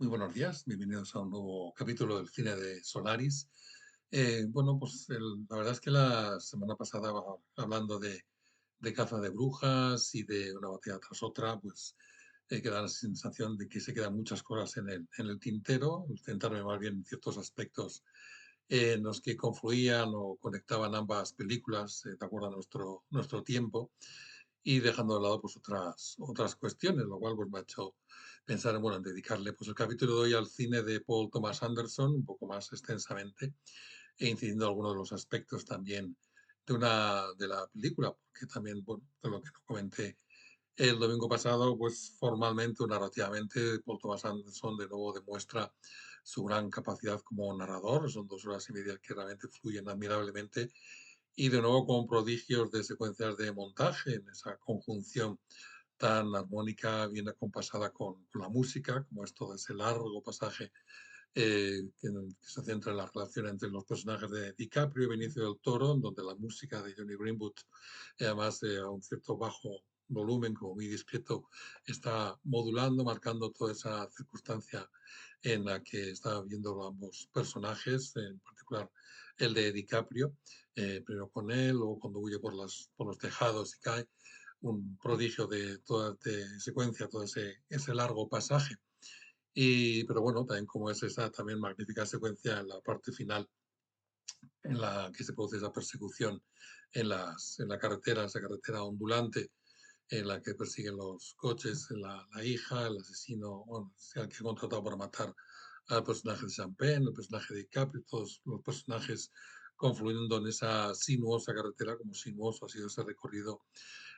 Muy buenos días, bienvenidos a un nuevo capítulo del cine de Solaris. La verdad es que la semana pasada, hablando de caza de brujas y de una batalla tras otra, queda la sensación de que se quedan muchas cosas en el tintero. Centrarme más bien en ciertos aspectos en los que confluían o conectaban ambas películas, de acuerdo a nuestro tiempo, y dejando de lado otras cuestiones, lo cual me ha hecho pensar en dedicarle el capítulo de hoy al cine de Paul Thomas Anderson, un poco más extensamente, e incidiendo en algunos de los aspectos también de la película, porque también, de lo que no comenté el domingo pasado, pues formalmente o narrativamente, Paul Thomas Anderson de nuevo demuestra su gran capacidad como narrador. Son 2 horas y media que realmente fluyen admirablemente y de nuevo con prodigios de secuencias de montaje en esa conjunción tan armónica, bien acompasada con la música, como es todo ese largo pasaje que se centra en la relación entre los personajes de DiCaprio y Benicio del Toro, en donde la música de Johnny Greenwood, además a un cierto bajo volumen, como muy discreto, está modulando, marcando toda esa circunstancia en la que está viendo ambos personajes, en particular el de DiCaprio, primero con él, luego cuando huye por los tejados y cae, un prodigio de toda de secuencia, todo ese largo pasaje. Pero bueno, también como es esa también magnífica secuencia en la parte final, en la que se produce esa persecución en la carretera, esa carretera ondulante, en la que persiguen los coches, la hija, el asesino, bueno, el que ha contratado para matar al personaje de Champagne, el personaje de DiCaprio, todos los personajes confluyendo en esa sinuosa carretera, como sinuoso ha sido ese recorrido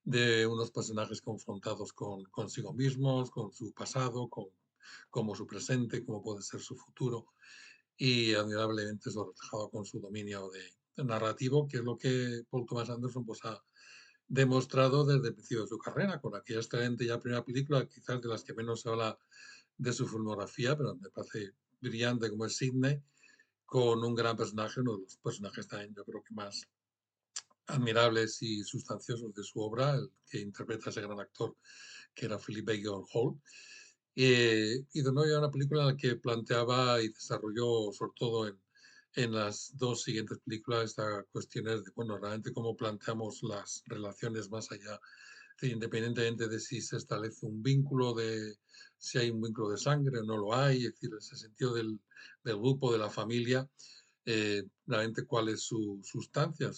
de unos personajes confrontados con consigo mismos, con su pasado, con como su presente, como puede ser su futuro, y admirablemente eso reflejado con su dominio de narrativo, que es lo que Paul Thomas Anderson ha demostrado desde el principio de su carrera, con aquella excelente ya primera película, quizás de las que menos se habla de su filmografía, pero me parece brillante como es Sidney, con un gran personaje, uno de los personajes también yo creo que más admirables y sustanciosos de su obra, el que interpreta a ese gran actor que era Philip Baker Hall. Y de nuevo era una película en la que planteaba y desarrolló, sobre todo en las dos siguientes películas, estas cuestiones de, bueno, realmente cómo planteamos las relaciones más allá, independientemente de si se establece un vínculo, de si hay un vínculo de sangre o no lo hay, es decir, ese sentido del grupo, de la familia, realmente cuál es su sustancia,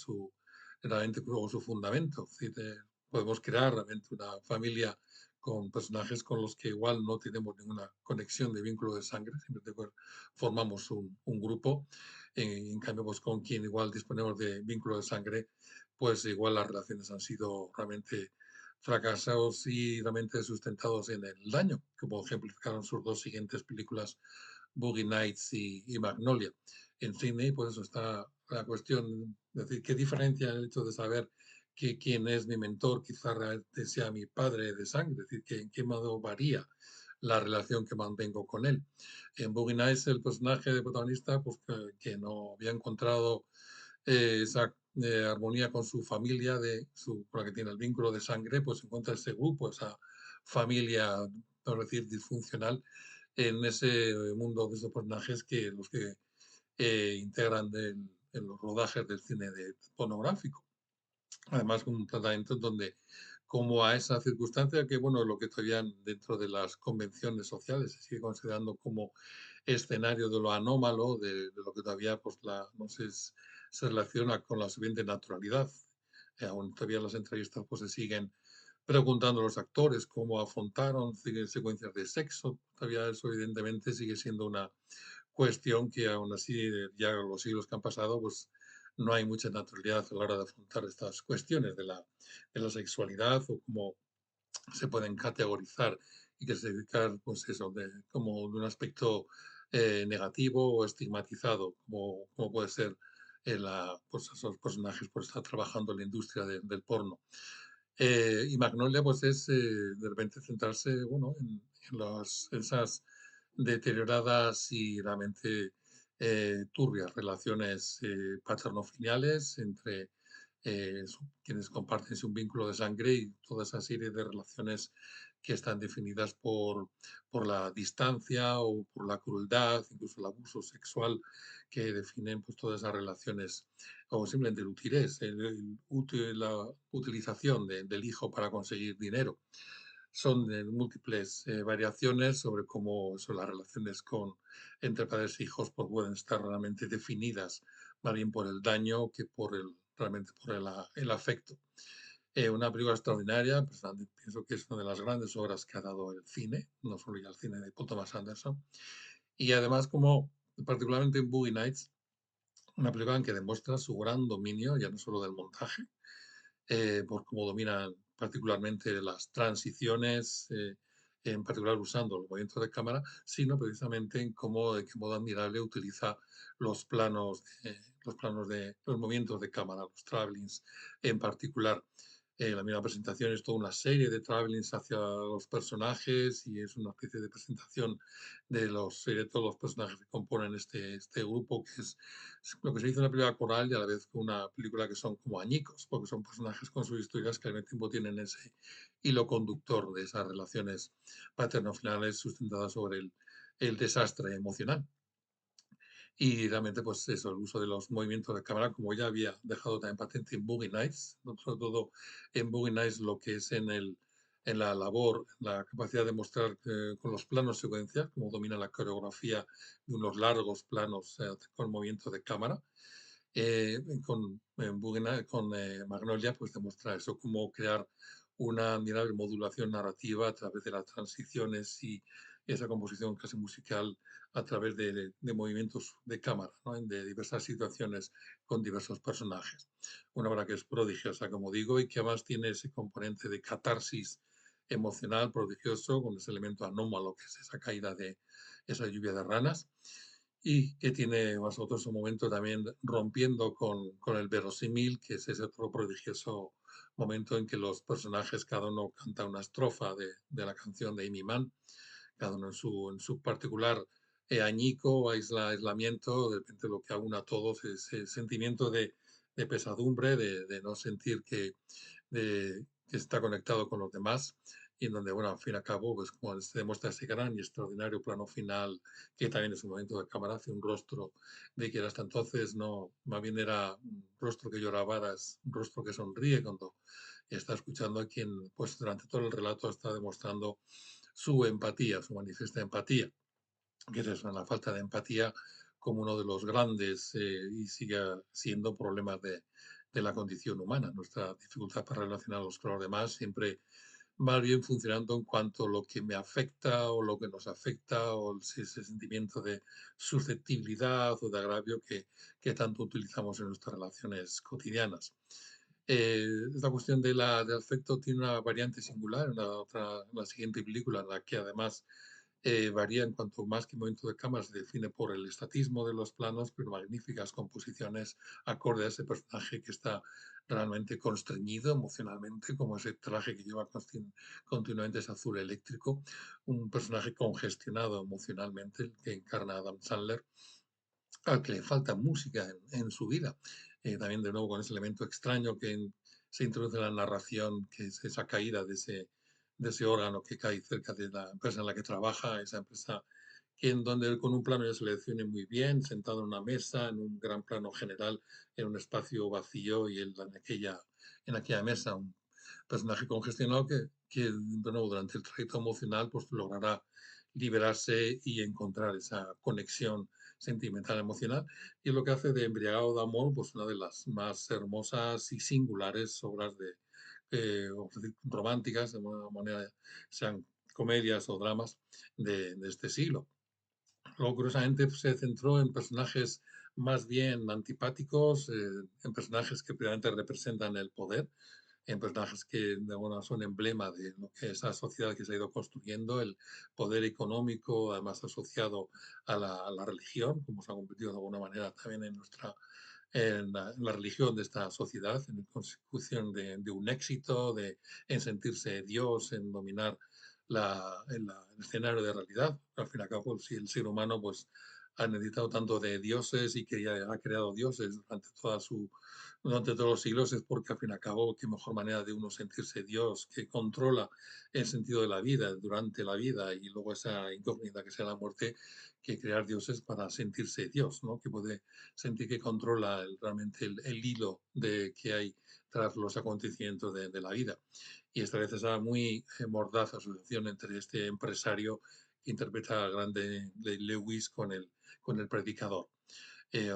realmente luego su fundamento. Es decir, podemos crear realmente una familia con personajes con los que igual no tenemos ninguna conexión de vínculo de sangre, simplemente formamos un grupo. En cambio, pues con quien igual disponemos de vínculo de sangre, pues igual las relaciones han sido realmente fracasados y realmente sustentados en el daño, como ejemplificaron sus dos siguientes películas, Boogie Nights y Magnolia. En Sydney, pues eso está la cuestión, es decir, qué diferencia el hecho de saber que quien es mi mentor quizá realmente sea mi padre de sangre, es decir, que en qué modo varía la relación que mantengo con él. En Boogie Nights, el personaje de protagonista, pues que no había encontrado esa armonía con su familia, con la que tiene el vínculo de sangre, pues encuentra ese grupo, esa familia, por decir, disfuncional, en ese mundo de esos personajes que los que integran en los rodajes del cine pornográfico. Además, con un tratamiento en donde, como a esa circunstancia, que bueno, lo que todavía dentro de las convenciones sociales se sigue considerando como escenario de lo anómalo, de lo que todavía no sé, se relaciona con la suficiente naturalidad. Aún todavía las entrevistas se siguen preguntando a los actores cómo afrontaron secuencias de sexo. Todavía eso evidentemente sigue siendo una cuestión que aún así, ya los siglos que han pasado, pues no hay mucha naturalidad a la hora de afrontar estas cuestiones de la sexualidad o cómo se pueden categorizar y que se dedicar, pues eso, como de un aspecto negativo o estigmatizado, como puede ser pues esos personajes por estar trabajando en la industria del porno. Y Magnolia, pues es de repente centrarse, bueno, esas deterioradas y realmente turbias relaciones paternofiliales entre quienes comparten un vínculo de sangre y toda esa serie de relaciones que están definidas por la distancia o por la crueldad, incluso el abuso sexual, que definen pues, todas esas relaciones, o simplemente el utilés, la utilización del hijo para conseguir dinero. Son de múltiples variaciones sobre cómo son las relaciones entre padres e hijos, pues pueden estar realmente definidas más bien por el daño que realmente por el afecto. Una película extraordinaria, personalmente pienso que es una de las grandes obras que ha dado el cine, no solo ya el cine de Paul Thomas Anderson, y además como particularmente en Boogie Nights, una película en que demuestra su gran dominio, ya no solo del montaje, por cómo dominan particularmente las transiciones, en particular usando los movimientos de cámara, sino precisamente de qué modo admirable utiliza los movimientos de cámara, los travelings en particular. La misma presentación es toda una serie de travelings hacia los personajes y es una especie de presentación de todos los personajes que componen este grupo, que es lo que se dice una película coral y a la vez una película que son como añicos, porque son personajes con sus historias que al mismo tiempo tienen ese hilo conductor de esas relaciones paterno-finales sustentadas sobre el desastre emocional. Y realmente, pues eso, el uso de los movimientos de cámara, como ya había dejado también patente en Boogie Nights, ¿no? Sobre todo en Boogie Nights lo que es en la labor, la capacidad de mostrar con los planos secuencias, cómo domina la coreografía de unos largos planos con movimiento de cámara. Con Magnolia, pues demuestra eso, cómo crear una admirable modulación narrativa a través de las transiciones y esa composición casi musical a través de movimientos de cámara, ¿no? De diversas situaciones con diversos personajes. Una obra que es prodigiosa, como digo, y que además tiene ese componente de catarsis emocional prodigioso, con ese elemento anómalo que es esa caída de esa lluvia de ranas y que tiene más otros un momento también rompiendo con el verosímil, que es ese otro prodigioso momento en que los personajes, cada uno canta una estrofa de la canción de Amy Mann, cada uno en su particular añico, aislamiento, de repente lo que aúna a todos es ese sentimiento de pesadumbre, de no sentir que está conectado con los demás y en donde, bueno, al fin y al cabo, pues como se demuestra ese gran y extraordinario plano final, que también es un momento de cámara, hace un rostro de que hasta entonces no, más bien era un rostro que lloraba, era un rostro que sonríe cuando está escuchando a quien, pues durante todo el relato está demostrando su empatía, su manifiesta empatía, que es eso, la falta de empatía como uno de los grandes y sigue siendo problemas de la condición humana. Nuestra dificultad para relacionarnos con los demás siempre va bien funcionando en cuanto a lo que me afecta o lo que nos afecta o ese sentimiento de susceptibilidad o de agravio que tanto utilizamos en nuestras relaciones cotidianas. Esta cuestión del afecto tiene una variante singular en la siguiente película, en la que además varía en cuanto más que movimiento de cámara se define por el estatismo de los planos, pero magníficas composiciones acorde a ese personaje que está realmente constreñido emocionalmente, como ese traje que lleva continuamente ese azul eléctrico, un personaje congestionado emocionalmente, el que encarna Adam Sandler, al que le falta música en su vida. También de nuevo con ese elemento extraño que se introduce en la narración, que es esa caída de ese órgano que cae cerca de la empresa en la que trabaja, esa empresa que en donde él con un plano ya se le define muy bien, sentado en una mesa, en un gran plano general, en un espacio vacío y él en aquella mesa, un personaje congestionado que de nuevo durante el trayecto emocional pues logrará liberarse y encontrar esa conexión sentimental, emocional, y es lo que hace de Embriagado de Amor pues una de las más hermosas y singulares obras románticas, de alguna manera, sean comedias o dramas de este siglo. Luego, curiosamente, se centró en personajes más bien antipáticos, en personajes que realmente representan el poder, en personajes que de alguna son emblema de lo que esa sociedad que se ha ido construyendo, el poder económico, además asociado a la religión, como se ha convertido de alguna manera también en la religión de esta sociedad, en la consecución de un éxito, en sentirse Dios, en dominar el escenario de realidad. Al fin y al cabo, si el ser humano pues ha necesitado tanto de dioses y que ya ha creado dioses durante todos los siglos, es porque al fin y al cabo, qué mejor manera de uno sentirse Dios, que controla el sentido de la vida durante la vida y luego esa incógnita que sea la muerte, que crear dioses para sentirse Dios, ¿no? Que puede sentir que controla realmente el hilo que hay tras los acontecimientos de la vida. Y establece esa muy mordaz asociación entre este empresario que interpreta al grande Lewis con el predicador.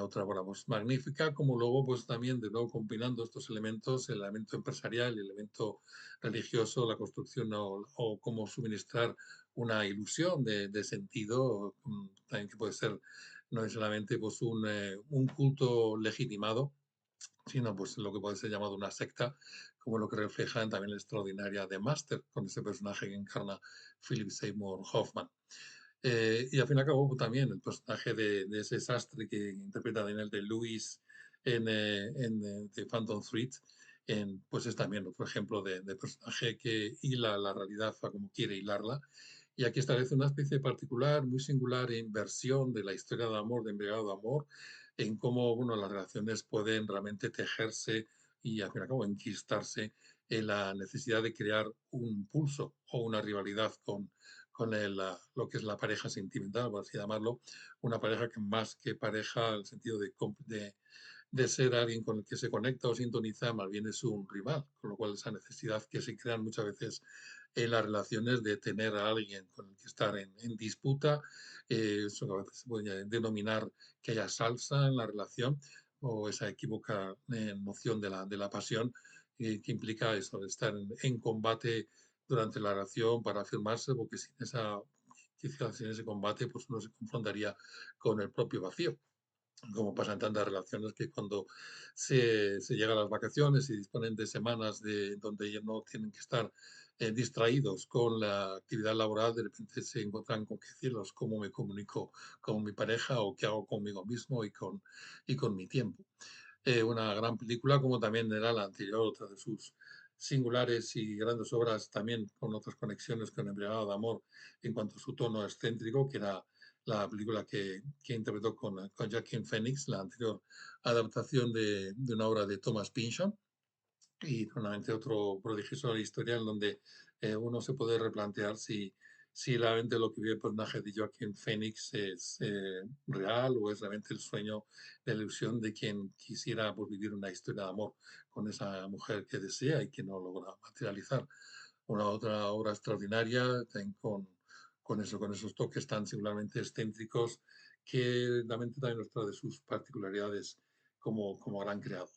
Otra obra pues, magnífica, como luego pues también de nuevo combinando estos elementos, el elemento empresarial, el elemento religioso, la construcción o cómo suministrar una ilusión de sentido, también que puede ser no es solamente pues un culto legitimado, sino pues lo que puede ser llamado una secta, como lo que refleja también la extraordinaria The Master, con ese personaje que encarna Philip Seymour Hoffman. Y al fin y al cabo pues, también el personaje de ese sastre que interpreta Daniel de Lewis en The Phantom Thread, pues es también otro ejemplo de personaje que hila la realidad a como quiere hilarla. Y aquí establece una especie particular, muy singular inversión de la historia de amor, de Embriagado de Amor, en cómo bueno, las relaciones pueden realmente tejerse y al fin y al cabo enquistarse en la necesidad de crear un pulso o una rivalidad lo que es la pareja sentimental, por así llamarlo, una pareja que más que pareja, en el sentido de ser alguien con el que se conecta o sintoniza, más bien es un rival, con lo cual esa necesidad que se crean muchas veces en las relaciones de tener a alguien con el que estar en disputa, eso que a veces se puede denominar que haya salsa en la relación o esa equívoca noción de la pasión que implica eso, de estar en combate durante la relación para afirmarse, porque quizás sin ese combate pues uno se confrontaría con el propio vacío, como pasa en tantas relaciones que cuando se llega a las vacaciones y disponen de semanas donde ya no tienen que estar distraídos con la actividad laboral, de repente se encuentran con qué cielos, cómo me comunico con mi pareja o qué hago conmigo mismo y con mi tiempo. Una gran película, como también era la anterior, otra de sus singulares y grandes obras, también con otras conexiones con Embriagado de Amor en cuanto a su tono excéntrico, que era la película que interpretó con Joaquin Phoenix, la anterior adaptación de una obra de Thomas Pynchon, y realmente otro prodigioso de la historia en donde uno se puede replantear si realmente lo que vive el personaje de Joaquin Phoenix es real o es realmente el sueño, la ilusión de quien quisiera pues, vivir una historia de amor con esa mujer que desea y que no logra materializar. Una otra obra extraordinaria con esos toques tan singularmente excéntricos que realmente también nos trae de sus particularidades como gran creador.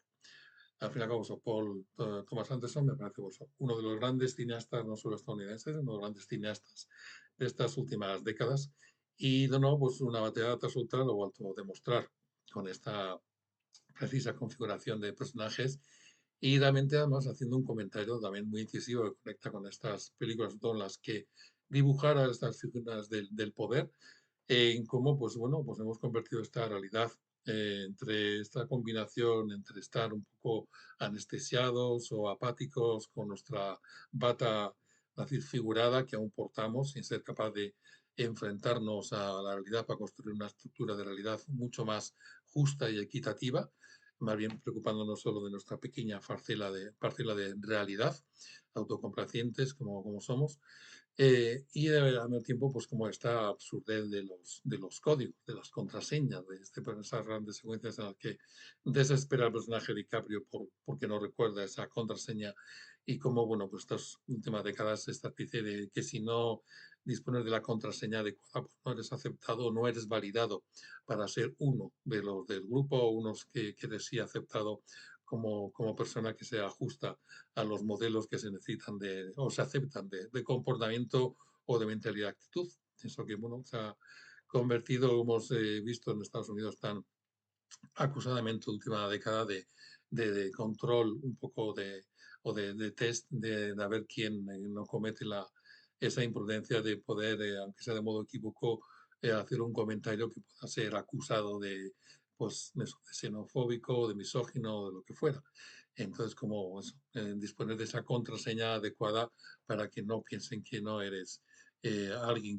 Al fin y al cabo, Thomas Anderson me parece uno de los grandes cineastas, no solo estadounidenses, uno de los grandes cineastas de estas últimas décadas. Y de nuevo, pues una batalla tras otra lo ha vuelto a demostrar con esta precisa configuración de personajes y realmente además haciendo un comentario también muy incisivo que conecta con estas películas en las que dibujara estas figuras del poder en cómo, pues bueno, pues hemos convertido esta realidad entre esta combinación entre estar un poco anestesiados o apáticos con nuestra bata así figurada que aún portamos sin ser capaz de enfrentarnos a la realidad para construir una estructura de realidad mucho más justa y equitativa, más bien preocupándonos solo de nuestra pequeña parcela de realidad, autocomplacientes como somos, y al mismo tiempo, pues como esta absurdez de los códigos, de las contraseñas, esas grandes secuencias en las que desespera el personaje de DiCaprio porque no recuerda esa contraseña y cómo, bueno, pues estas últimas décadas esta especie de que si no dispones de la contraseña adecuada, pues no eres aceptado, no eres validado para ser uno de los del grupo o unos que eres sí aceptado como persona que se ajusta a los modelos que se necesitan o se aceptan de comportamiento o de mentalidad y actitud. Eso que, bueno, se ha convertido, hemos visto en Estados Unidos tan acusadamente última década de control un poco de test de a ver quién no comete esa imprudencia de poder, aunque sea de modo equívoco, hacer un comentario que pueda ser acusado pues, de xenofóbico, de misógino, de lo que fuera. Entonces, como eso, disponer de esa contraseña adecuada para que no piensen que no eres alguien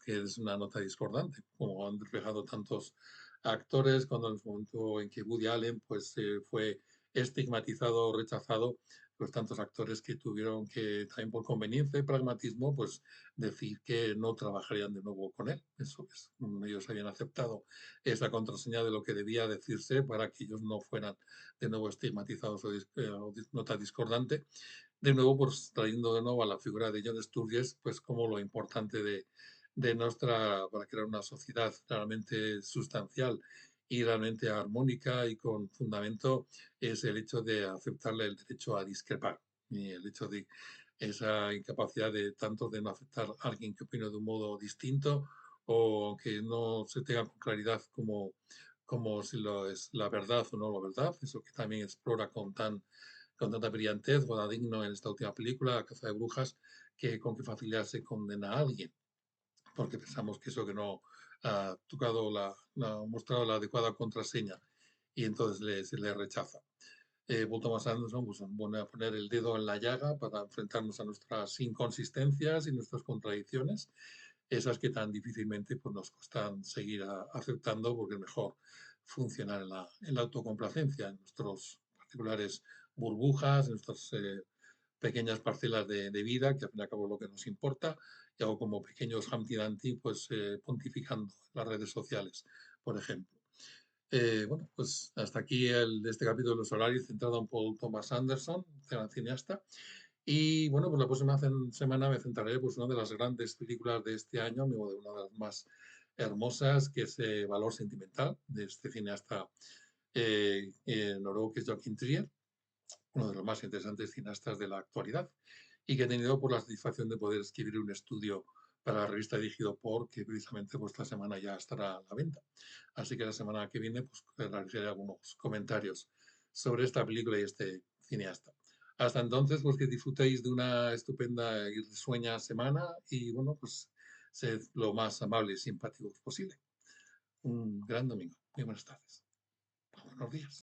que es una nota discordante, como han reflejado tantos actores cuando en el momento en que Woody Allen pues, fue estigmatizado o rechazado, pues tantos actores que tuvieron que, también por conveniencia y pragmatismo, pues decir que no trabajarían de nuevo con él. Eso es, ellos habían aceptado esa contraseña de lo que debía decirse para que ellos no fueran de nuevo estigmatizados o nota discordante. De nuevo, pues trayendo de nuevo a la figura de John Sturges, pues como lo importante de nuestra, para crear una sociedad realmente sustancial y realmente armónica y con fundamento, es el hecho de aceptarle el derecho a discrepar y el hecho de esa incapacidad de tanto de no aceptar a alguien que opine de un modo distinto o que no se tenga con claridad como si lo es la verdad o no la verdad, eso que también explora con tanta brillantez, Digno en esta última película, La caza de brujas, que con qué facilidad se condena a alguien, porque pensamos que eso que no ha tocado no ha mostrado la adecuada contraseña y entonces se le rechaza. Paul Thomas Anderson pues, pone a poner el dedo en la llaga para enfrentarnos a nuestras inconsistencias y nuestras contradicciones, esas que tan difícilmente pues, nos cuestan seguir aceptando porque es mejor funcionar en la autocomplacencia, en nuestros particulares burbujas, en nuestras pequeñas parcelas de vida, que al fin y al cabo es lo que nos importa, y hago como pequeños Humpty Dumpty, pues pontificando en las redes sociales, por ejemplo. Bueno, pues hasta aquí este capítulo de los horarios centrado en Paul Thomas Anderson, gran cineasta. Y bueno, pues la próxima semana me centraré pues, en una de las grandes películas de este año, amigo, de una de las más hermosas, que es Valor Sentimental, de este cineasta noruego que es Joachim Trier, uno de los más interesantes cineastas de la actualidad, y que he tenido por la satisfacción de poder escribir un estudio para la revista dirigido por, que precisamente pues, esta semana ya estará a la venta. Así que la semana que viene pues, realizaré algunos comentarios sobre esta película y este cineasta. Hasta entonces, pues que disfrutéis de una estupenda y risueña semana y bueno, pues sed lo más amables y simpáticos posible. Un gran domingo. Muy buenas tardes. Buenos días.